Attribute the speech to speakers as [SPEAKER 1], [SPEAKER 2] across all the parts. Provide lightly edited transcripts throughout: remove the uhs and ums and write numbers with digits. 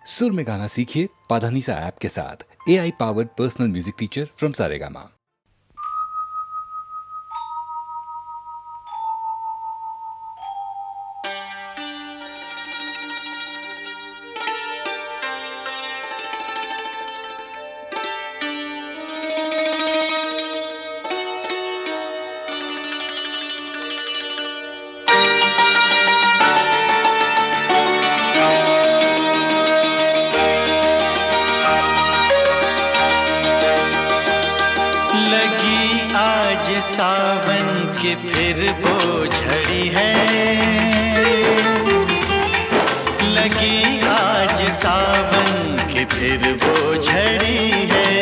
[SPEAKER 1] सुर में गाना सीखिए पाधानीसा ऐप के साथ। AI powered personal music teacher from Saregama.
[SPEAKER 2] सावन की फिर वो झड़ी है, लगी आज सावन की फिर वो झड़ी है।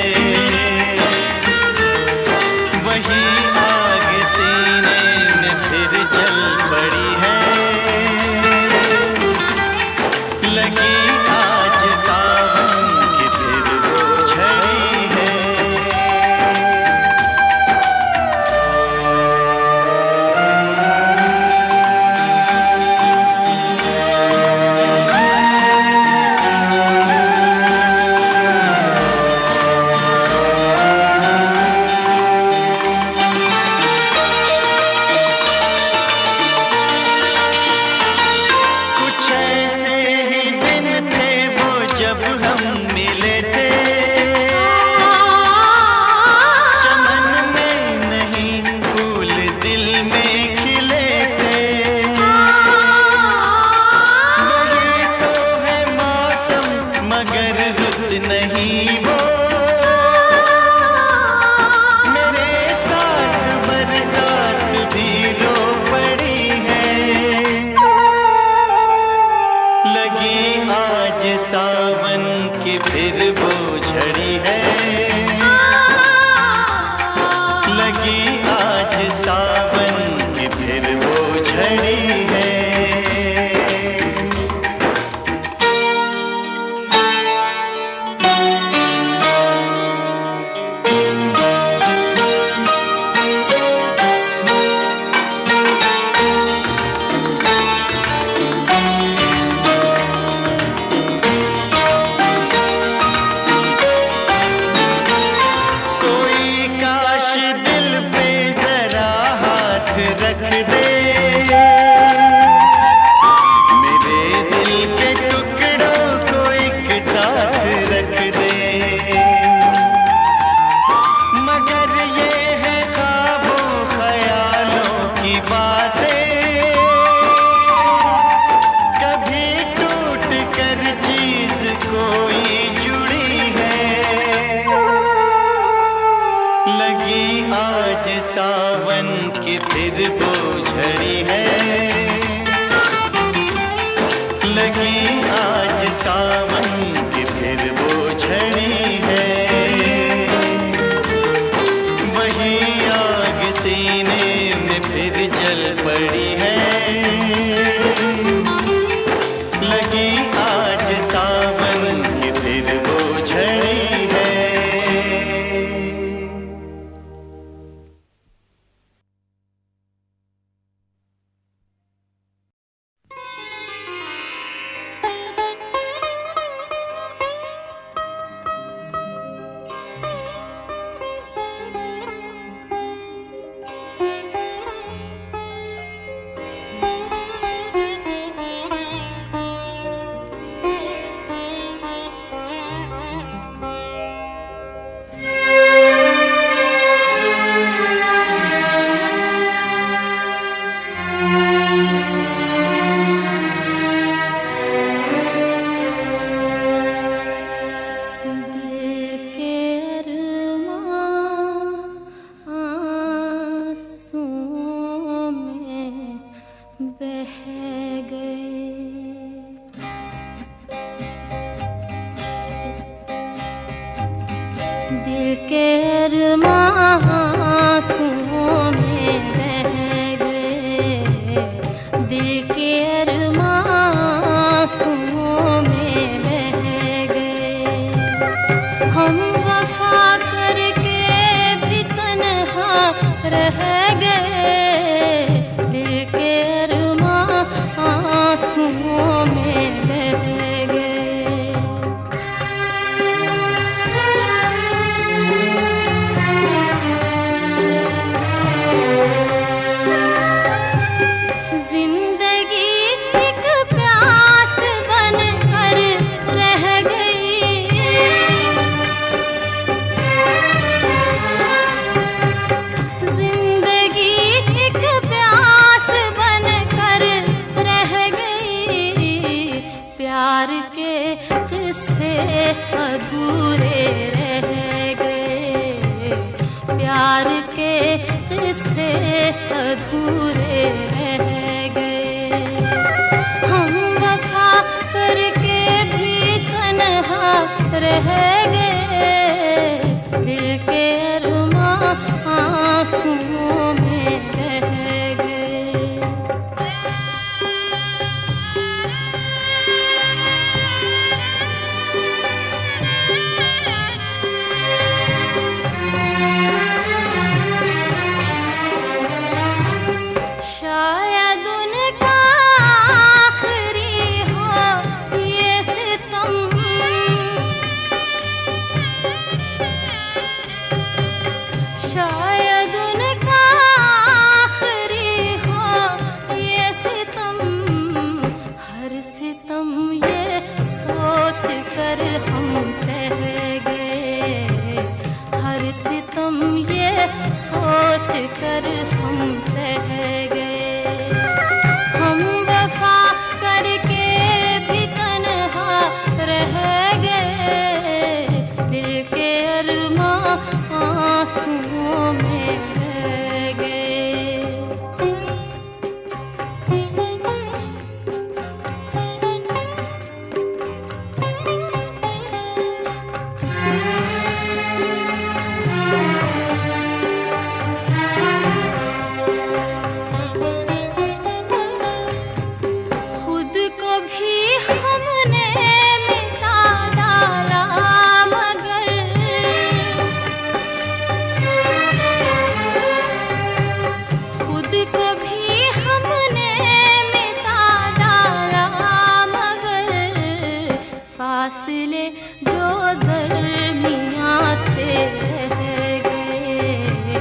[SPEAKER 2] वही आग सीने में फिर जल पड़ी है, लगी आज सावन की फिर वो झड़ी है। नहीं वो मेरे साथ बरसात भी रो पड़ी है, लगी आज सावन की फिर वो झड़ी है, लगी आज सावन की फिर वो झड़ी है। रख दे मेरे दिल के टुकड़ों को एक साथ रख दे, मगर ये है ख्वाबों ख्यालों की बातें, कभी टूट कर चीज कोई जुड़ी है, लगी आज सावन की फिर वो झड़ी है, लगी आज सावन की फिर वो झड़ी है। वही आग सीने में फिर जल पड़ी है, लगी आज सावन की फिर वो झड़ी है।
[SPEAKER 3] दिल के अरमां आँसुओं में बह गए, दिल के अरमां आँसुओं में बह गए। हम वफा करके भी तन्हा रह गए, दिल के अरमां आँसुओं में बह गए। के किस्से अधूरे रह गए, प्यार के किस्से अधूरे रह गए। हम वफा करके भी तन्हा रह गए, दिल के अरमां आंसुओं में रह गए। शायद उनका आखिरी हो ये सितम, शायद उनका आखिरी हो ये सितम। हर सितम ये सोच कर हम सह गए, हर सितम ये सोच कर हम सह गए। हम वफा करके भी तन्हा रह गए, दिल के अरमां आंसुओं में रह गए। खुद को भी हमने मिटा डाला, मगर खुद को भी हमने मिटा डाला, मगर फासले जो दरमियां थे रह गए,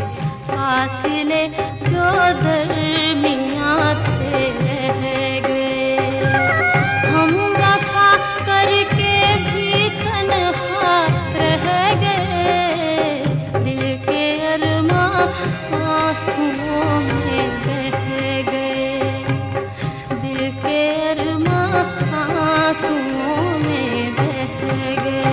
[SPEAKER 3] फासले जो दरमियां थे रह गए। हम वफा करके भी तन्हा रह गए, दिल के अरमां आंसुओं में बह गए, दिल के अरमां आंसुओं में बह गए।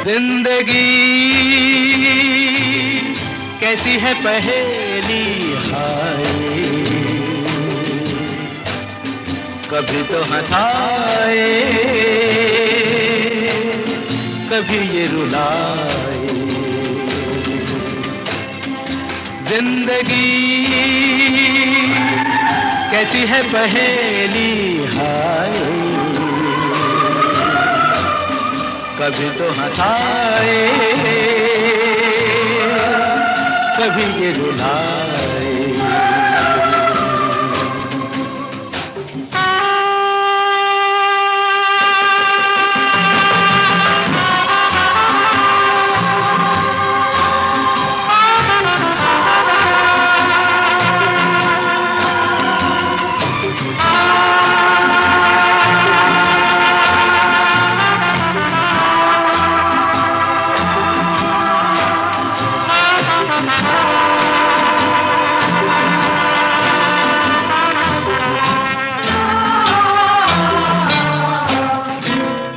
[SPEAKER 2] जिंदगी कैसी है पहेली, हाय कभी तो हंसाए कभी ये रुलाए। जिंदगी कैसी है पहेली, हाय कभी तो हंसाए कभी ये रुलाए।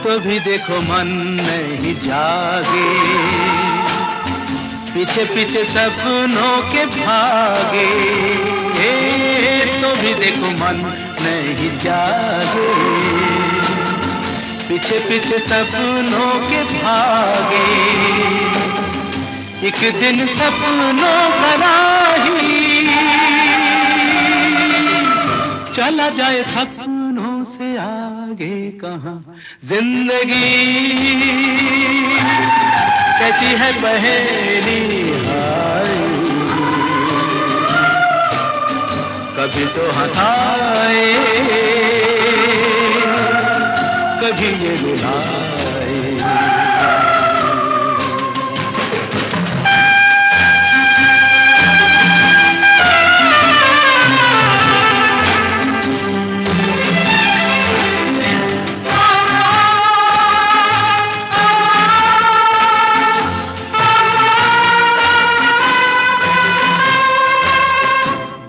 [SPEAKER 2] तो भी देखो मन नहीं जागे, पीछे पीछे सपनों के भागे। तो भी देखो मन नहीं जागे, पीछे पीछे सपनों के भागे। एक दिन सपनों का राही चला जाए सपनों से आगे कहाँ। जिंदगी कैसी है पहेली, हाय कभी तो हंसाए कभी ये रुलाए।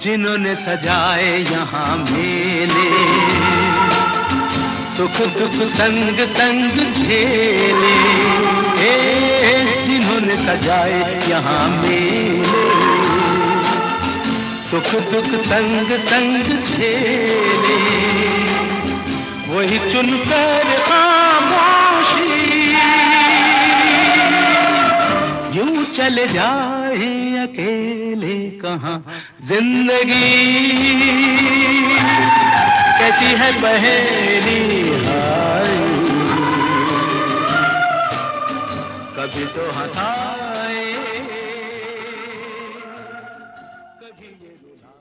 [SPEAKER 2] जिन्होंने सजाए यहाँ मेले, सुख दुख संग संग झेले, जिन्होंने सजाए यहाँ मेले, सुख दुख संग संग झेले, वही चुनकर खामोशी यूं चले जाए अकेले कहाँ। जिंदगी कैसी है पहेली हाय, कभी तो हंसाए कभी ये रुलाए।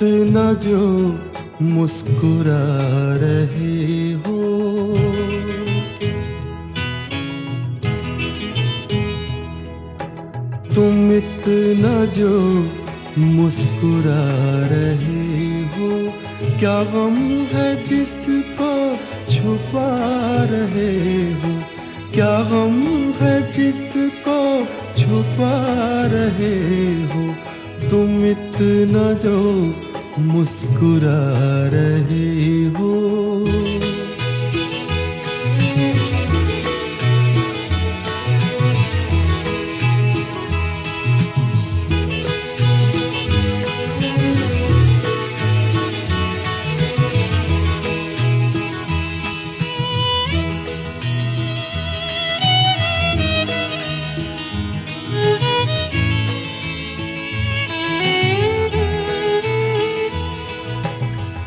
[SPEAKER 4] इतना जो मुस्कुरा रहे हो, तुम इतना जो मुस्कुरा रहे हो, क्या गम है जिसको छुपा रहे हो, क्या गम है जिसको छुपा रहे हो, तुम इतना जो मुस्कुरा रहे हो।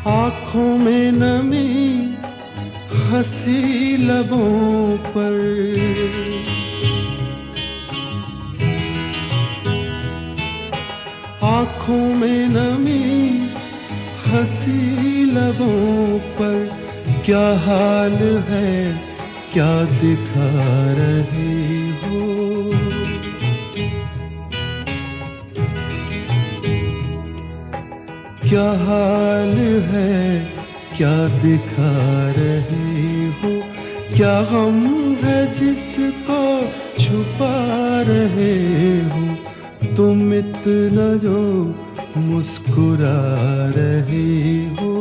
[SPEAKER 4] आँखों में नमी हंसी लबों पर, आँखों में नमी हंसी लबों पर, क्या हाल है क्या दिखा रहे हो, क्या हाल है क्या दिखा रहे हो, क्या गम है जिसको छुपा रहे हो, तुम इतना जो मुस्कुरा रहे हो।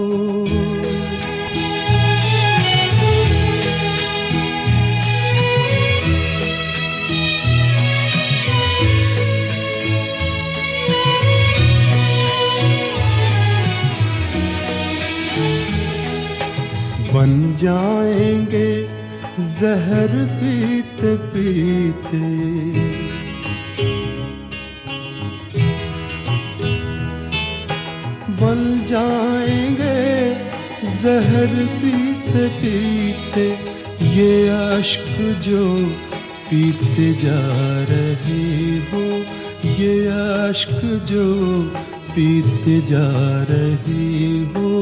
[SPEAKER 4] बन जाएंगे जहर पीते पीते, बन जाएंगे जहर पीते पीते, ये अश्क जो पीते जा रहे हो, ये अश्क जो पीते जा रहे हो।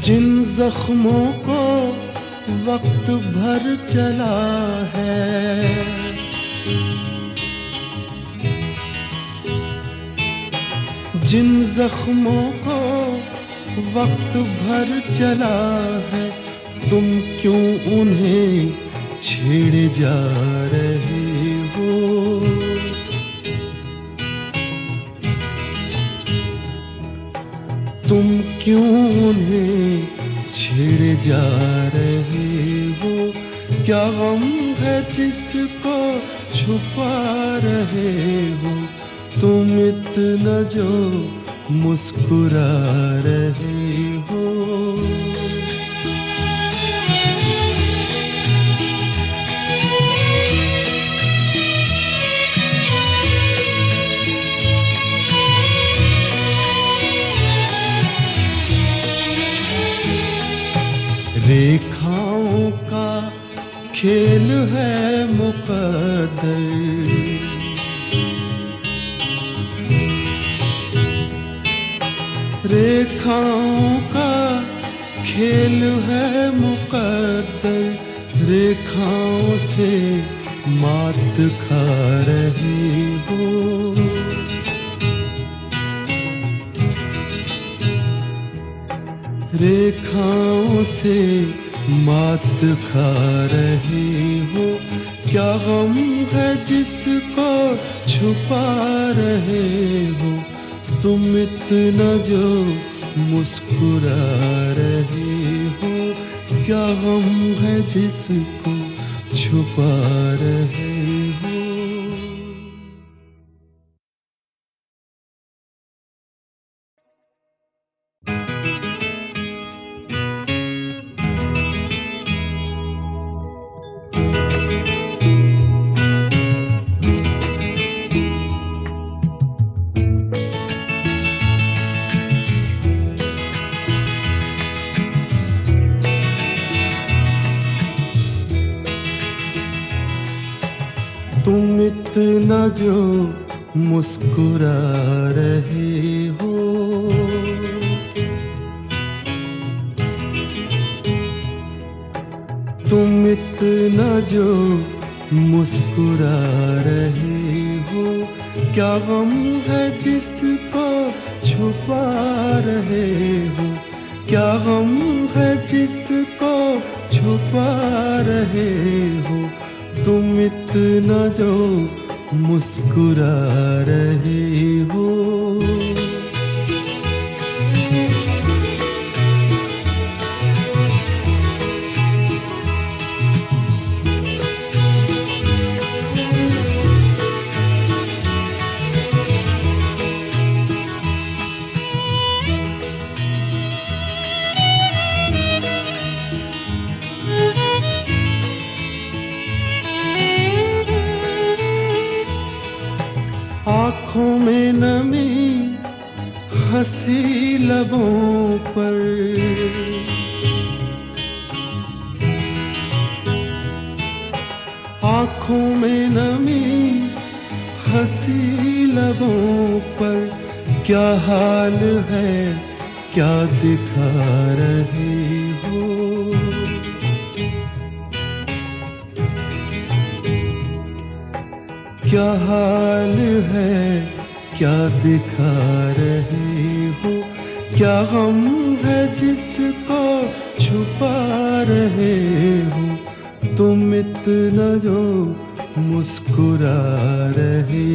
[SPEAKER 4] जिन जख्मों को वक्त भर चला है, जिन जख्मों को वक्त भर चला है, तुम क्यों उन्हें छेड़े जा रहे हो, तुम क्यों उन्हें छेड़े जा रहे हो, क्या गम है जिसको छुपा रहे हो, तुम इतना जो मुस्कुरा रहे हो। रेखाओं का खेल है मुकद्दर, रेखाओं का खेल है मुकद्दर, रेखाओं से मात खा रही हो, रेखाओं से मात खा रही हो, क्या गम है जिसको छुपा रहे हो, तुम इतना जो मुस्कुरा रहे हो, क्या गम है जिसको छुपा रहे हो। तुम इतना जो मुस्कुरा रहे हो, तुम इतना जो मुस्कुरा रहे हो, क्या गम है जिसको छुपा रहे हो, क्या गम है जिसको छुपा रहे हो, तुम इतना जो मुस्कुरा रहे हो। आँखों में नमी हंसी लबों पर, आँखों में नमी हंसी लबों पर, क्या हाल है क्या दिखा रहे हो, क्या हाल है क्या दिखा रहे हो, क्या गम है जिसको छुपा रहे हो, तुम इतना जो मुस्कुरा रहे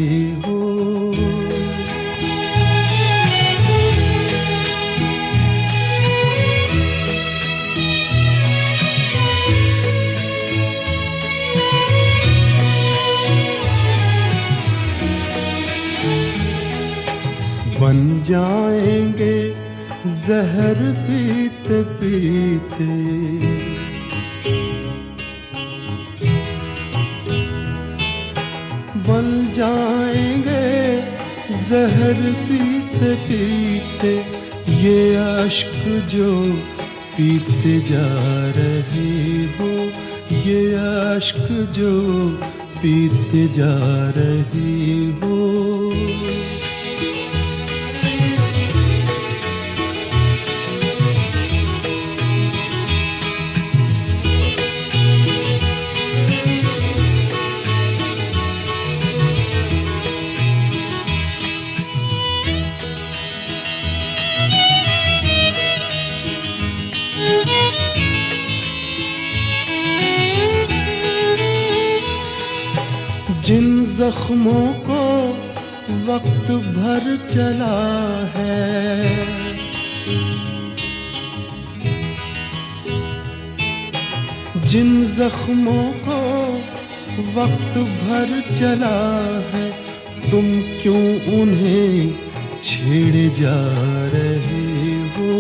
[SPEAKER 4] हो। बन जाएंगे जहर पीते पीते, बन जाएंगे जहर पीते पीते, ये अश्क जो पीते जा रहे हो, ये अश्क जो पीते जा रहे हो। जिन जख्मों को वक्त भर चला है, जिन जख्मों को वक्त भर चला है, तुम क्यों उन्हें छेड़े जा रहे हो,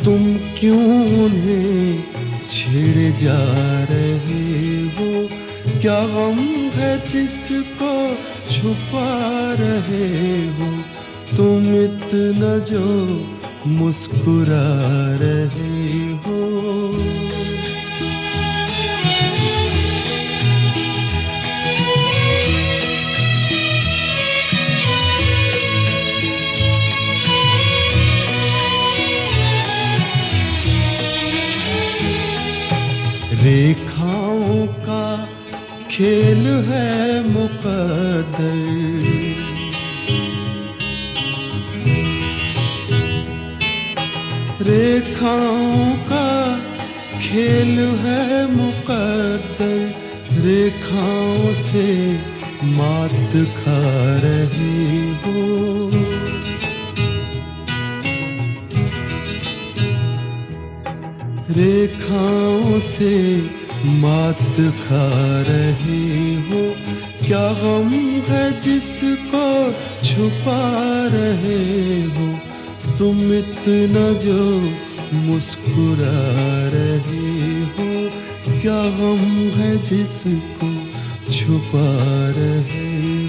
[SPEAKER 4] तुम क्यों उन्हें छेड़े जा रहे हो, क्या गम है जिसको छुपा रहे हो, तुम इतना जो मुस्कुरा रहे हो। रेखाओं का खेल है मुकद्दर, रेखाओं का खेल है मुकद्दर, रेखाओं से मात खा रही हो, रेखाओं से मात खा रहे हो, क्या गम है जिसको छुपा रहे हो, तुम इतना जो मुस्कुरा रहे हो, क्या गम है जिसको छुपा रहे